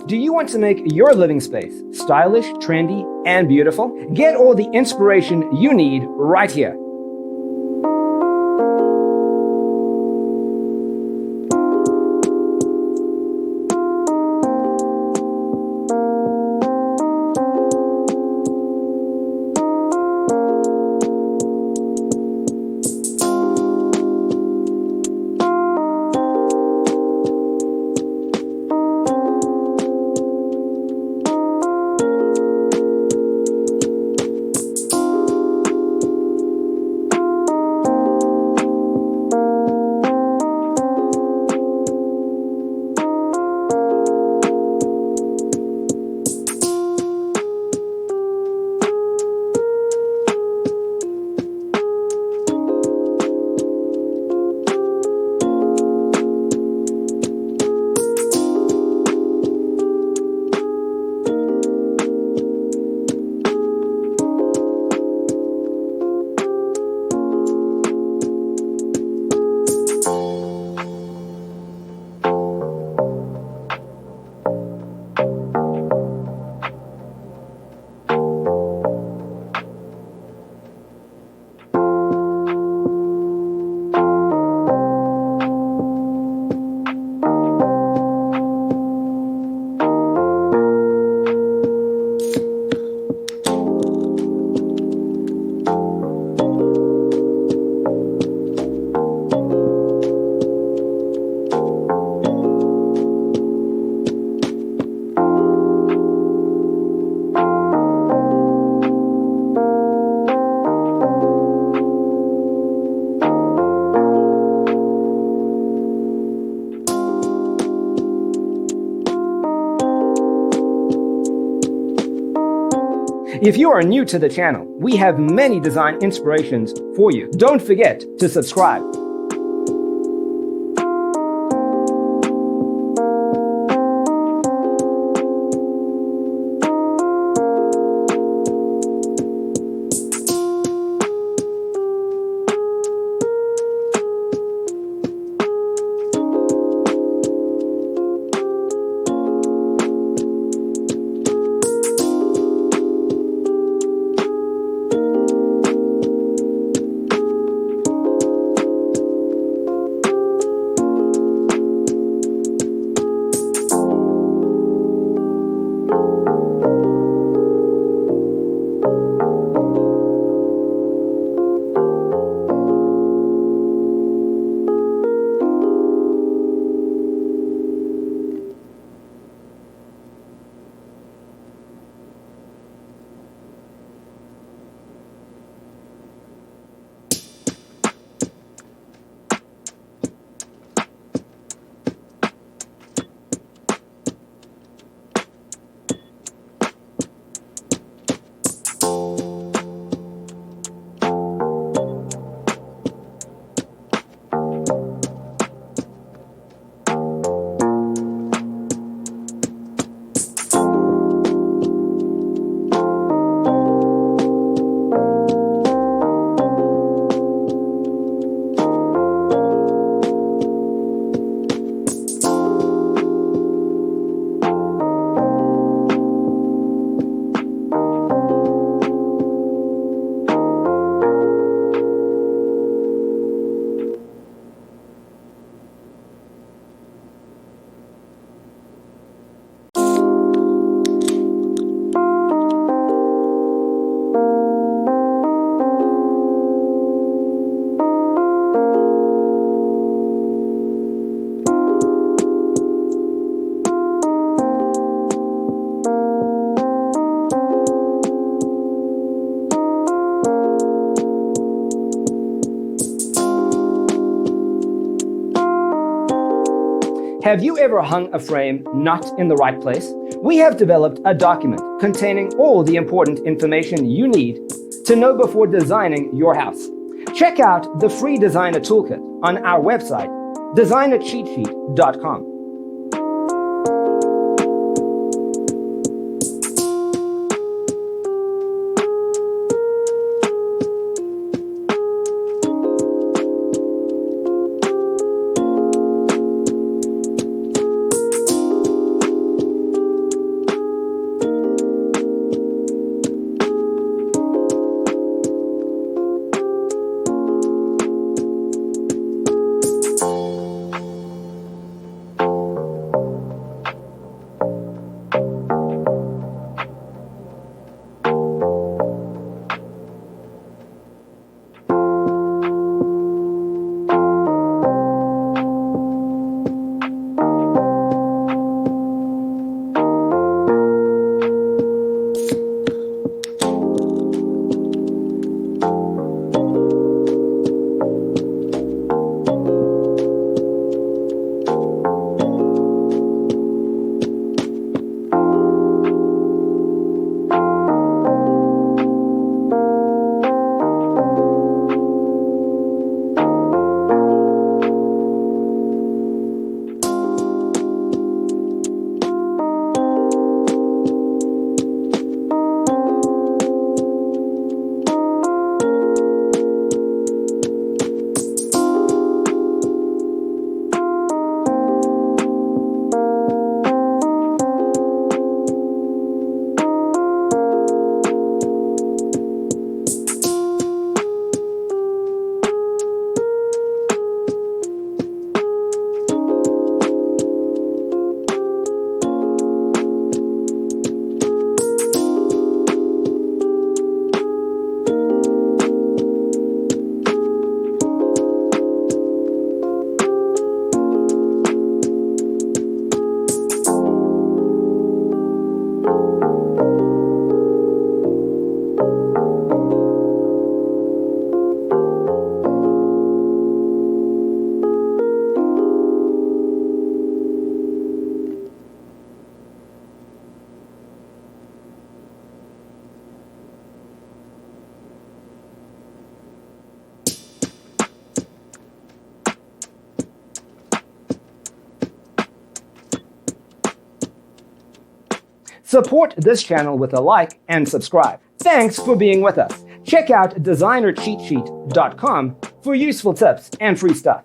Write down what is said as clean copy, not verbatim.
Do you want to make your living space stylish, trendy, and beautiful? Get all the inspiration you need right here. If you are new to the channel, we have many design inspirations for you. Don't forget to subscribe. Have you ever hung a frame not in the right place? We have developed a document containing all the important information you need to know before designing your house. Check out the free designer toolkit on our website, designercheatsheet.com. Support this channel with a like and subscribe. Thanks for being with us. Check out designercheatsheet.com for useful tips and free stuff.